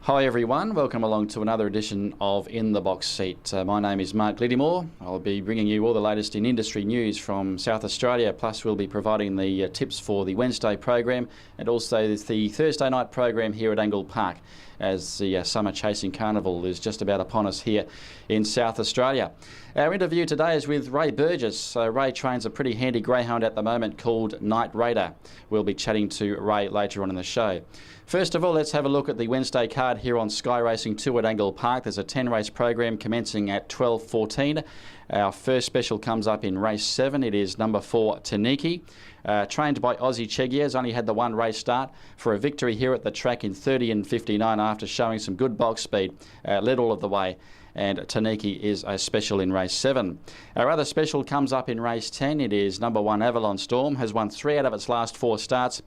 Hi everyone, welcome along to another edition of In the Box Seat. My name is Mark Liddymore. I'll be bringing you all the latest in industry news from South Australia, plus we'll be providing the tips for the Wednesday program and also the Thursday night program here at Angle Park, as the summer chasing carnival is just about upon us here in South Australia. Our interview today is with Ray Burgess. Ray trains a pretty handy greyhound at the moment called Night Raider. We'll be chatting to Ray later on in the show. First of all, let's have a look at the Wednesday card here on Sky Racing 2 at Angle Park. There's a 10-race program commencing at 12:14. Our first special comes up in race 7. It is number 4, Taniki. Trained by Aussie Chegia, has only had the one race start for a victory here at the track in 30 and 59 after showing some good box speed. Led all of the way. And Taniki is a special in race 7. Our other special comes up in race 10. It is number 1, Avalon Storm. Has won 3 out of its last 4 starts.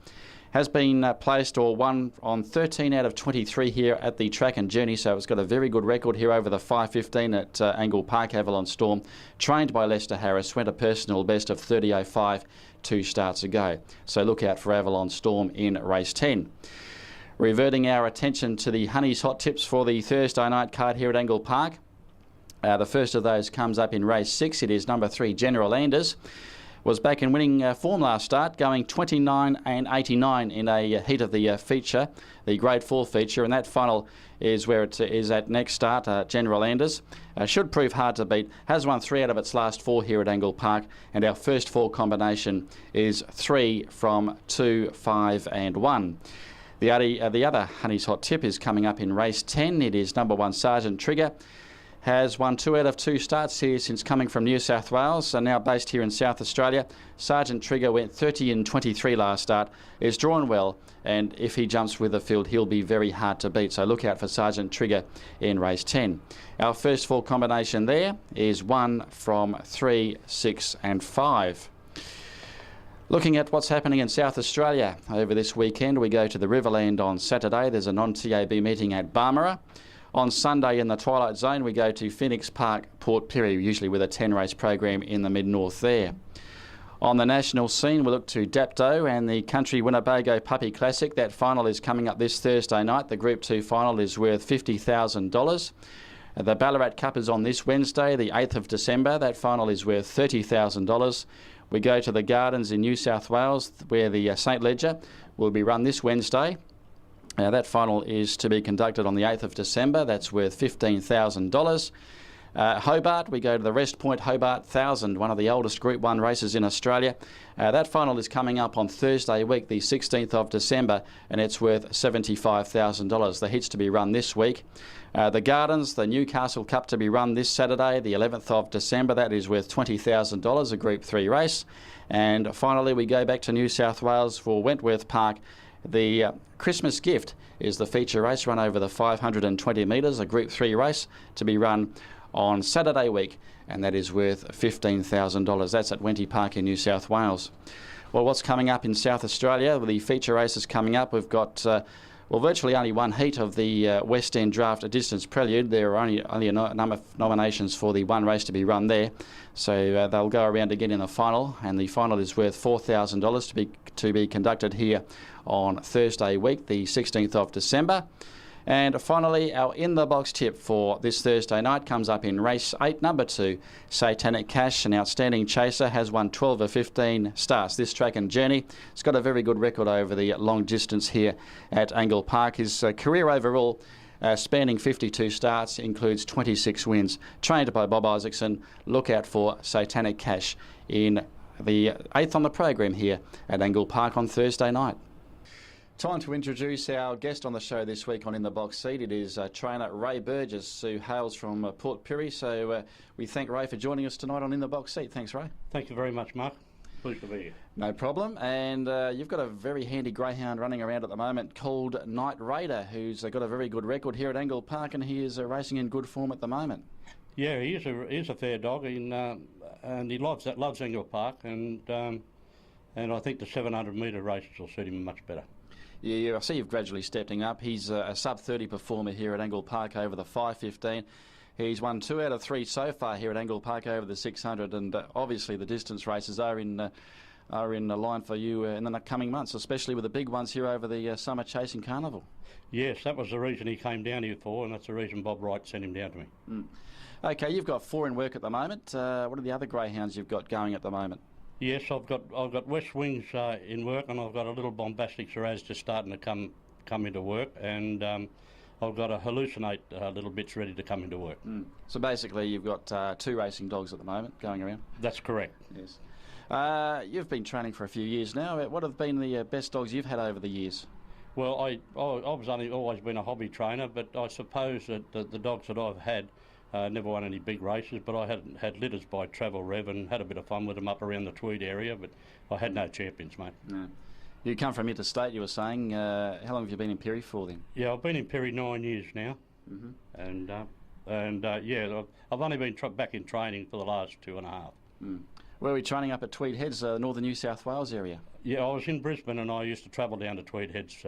Has been placed or won on 13 out of 23 here at the track and journey, so it's got a very good record here over the 5:15 at Angle Park. Avalon Storm, trained by Lester Harris, went a personal best of 30.05 2 starts ago. So look out for Avalon Storm in race 10. Reverting our attention to the Honey's Hot Tips for the Thursday night card here at Angle Park. The first of those comes up in race 6. It is number 3, General Anders. Was back in winning form last start, going 29 and 89 in a heat of the feature, the Grade 4 feature, and that final is where it is at next start. General Anders should prove hard to beat. Has won 3 out of its last 4 here at Angle Park, and our first 4 combination is 3 from 2, 5 and 1. The other Honey's Hot Tip is coming up in race 10. It is number 1, Sergeant Trigger. Has won 2 out of 2 starts here since coming from New South Wales, and now based here in South Australia. Sergeant Trigger went 30 and 23 last start, is drawn well, and if he jumps with the field, he'll be very hard to beat. So look out for Sergeant Trigger in race 10. Our first 4 combination there is 1 from 3, 6 and 5. Looking at what's happening in South Australia over this weekend, we go to the Riverland on Saturday. There's a non-TAB meeting at Barmera. On Sunday in the Twilight Zone, we go to Phoenix Park, Port Pirie, usually with a 10-race program in the mid-north there. On the national scene, we look to Dapto and the Country Winnebago Puppy Classic. That final is coming up this Thursday night. The Group 2 final is worth $50,000. The Ballarat Cup is on this Wednesday, the 8th of December. That final is worth $30,000. We go to the Gardens in New South Wales, where the St Ledger will be run this Wednesday. That final is to be conducted on the 8th of December. That's worth $15,000. Hobart, we go to the Rest Point Hobart 1000, one of the oldest Group 1 races in Australia. That final is coming up on Thursday week, the 16th of December, and it's worth $75,000. The heats to be run this week. The Gardens, the Newcastle Cup to be run this Saturday, the 11th of December. That is worth $20,000, a Group 3 race. And finally, we go back to New South Wales for Wentworth Park. The Christmas Gift is the feature race run over the 520 metres, a Group 3 race to be run on Saturday week, and that is worth $15,000. That's at Wenty Park in New South Wales. Well, what's coming up in South Australia? The feature races coming up. We've got virtually only one heat of the West End Draft Distance Prelude. There are only a number of nominations for the one race to be run there. So they'll go around again in the final, and the final is worth $4,000 to be conducted here on Thursday week, the 16th of December. And finally, our in-the-box tip for this Thursday night comes up in race 8, number 2, Satanic Cash, an outstanding chaser, has won 12 of 15 starts this track and journey. It's got a very good record over the long distance here at Angle Park. His career overall, spanning 52 starts, includes 26 wins. Trained by Bob Isaacson. Look out for Satanic Cash in the 8th on the program here at Angle Park on Thursday night. Time to introduce our guest on the show this week on In the Box Seat. It is trainer Ray Burgess, who hails from Port Pirie. So we thank Ray for joining us tonight on In the Box Seat. Thanks, Ray. Thank you very much, Mark. Pleased to be here. No problem. And you've got a very handy greyhound running around at the moment called Night Raider, who's got a very good record here at Angle Park, and he is racing in good form at the moment. Yeah, he is a fair dog, and he loves Angle Park, and I think the 700 metre races will suit him much better. Yeah, I see you've gradually stepping up. He's a sub-30 performer here at Angle Park over the 5:15. He's won 2 out of 3 so far here at Angle Park over the 600, and obviously the distance races are in are in the line for you in the coming months, especially with the big ones here over the Summer Chasing Carnival. Yes, that was the reason he came down here for, and that's the reason Bob Wright sent him down to me. Okay, you've got 4 in work at the moment. What are the other greyhounds you've got going at the moment? Yes, I've got West Wings in work, and I've got a little Bombastic Shiraz just starting to come into work, and I've got a Hallucinate little bits ready to come into work. So basically you've got 2 racing dogs at the moment going around? That's correct. Yes. You've been training for a few years now. What have been the best dogs you've had over the years? Well, I've always been a hobby trainer, but I suppose that the dogs that I've had never won any big races, but I had litters by Travel Rev and had a bit of fun with them up around the Tweed area, but I had no champions, mate. No. You come from interstate, you were saying. How long have you been in Perry for then? Yeah, I've been in Perry 9 years now, and yeah, I've only been back in training for the last 2.5. Where were you training up at Tweed Heads, northern New South Wales area? Yeah, I was in Brisbane, and I used to travel down to Tweed Heads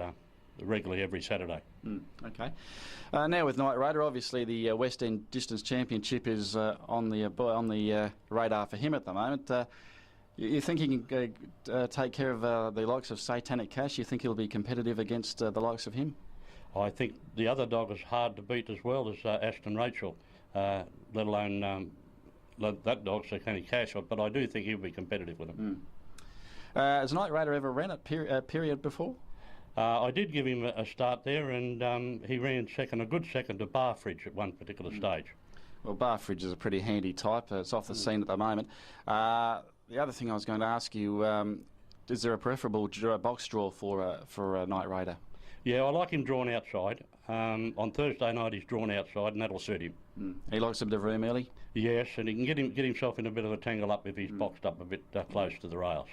regularly every Saturday. Okay. Now with Night Raider, obviously the West End Distance Championship is on the radar for him at the moment. You think he can take care of the likes of Satanic Cash? You think he'll be competitive against the likes of him? I think the other dog is hard to beat as well as Aston Rachel, let alone that dog, Satanic Cash, but I do think he'll be competitive with him. Has Night Raider ever ran at Period before? I did give him a start there, and he ran a good second to Barfridge at one particular stage. Well, Barfridge is a pretty handy type. It's off the scene at the moment. The other thing I was going to ask you, is there a preferable box draw for a Night Raider? Yeah, I like him drawn outside. On Thursday night he's drawn outside, and that'll suit him. He likes a bit of room early? Yes, and he can get himself in a bit of a tangle up if he's boxed up a bit close to the rails.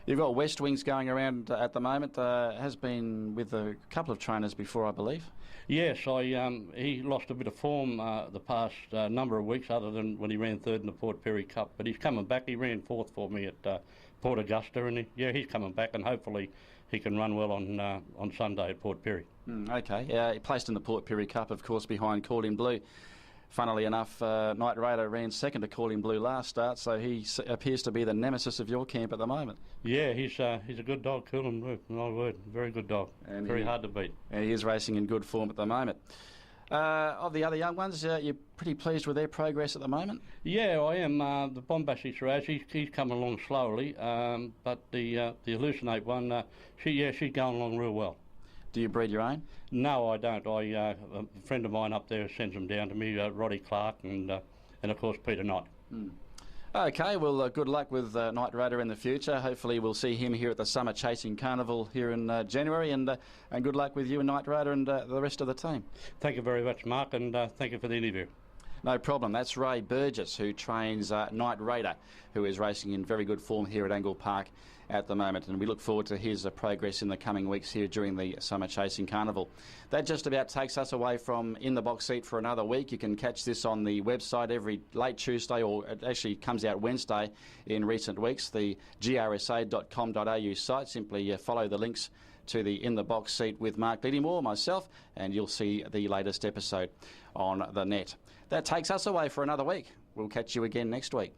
You've got West Wings going around at the moment. Has been with a couple of trainers before, I believe. Yes, he lost a bit of form the past number of weeks, other than when he ran 3rd in the Port Perry Cup. But he's coming back. He ran 4th for me at Port Augusta, and he's coming back, and hopefully he can run well on Sunday at Port Perry. Okay, he placed in the Port Perry Cup, of course, behind Call in Blue. Funnily enough, Night Raider ran 2nd to Call in Blue last start, so he appears to be the nemesis of your camp at the moment. Yeah, he's a good dog, Call in Blue, my word, very good dog, and very hard to beat. And he is racing in good form at the moment. Of the other young ones, you're pretty pleased with their progress at the moment? Yeah, I am. The Bombastic Shiraz, he's coming along slowly, but the Hallucinate one, she's going along real well. Do you breed your own? No, I don't. A friend of mine up there sends them down to me, Roddy Clark, and of course Peter Knott. Okay, well, good luck with Night Raider in the future. Hopefully we'll see him here at the Summer Chasing Carnival here in January, and good luck with you and Night Raider and the rest of the team. Thank you very much, Mark, and thank you for the interview. No problem. That's Ray Burgess, who trains Night Raider, who is racing in very good form here at Angle Park at the moment, and we look forward to his progress in the coming weeks here during the Summer Chasing Carnival. That just about takes us away from In the Box Seat for another week. You can catch this on the website every late Tuesday, or it actually comes out Wednesday in recent weeks, the grsa.com.au site. Simply follow the links to the In the Box Seat with Mark Liddymore, myself, and you'll see the latest episode on the net. That takes us away for another week. We'll catch you again next week.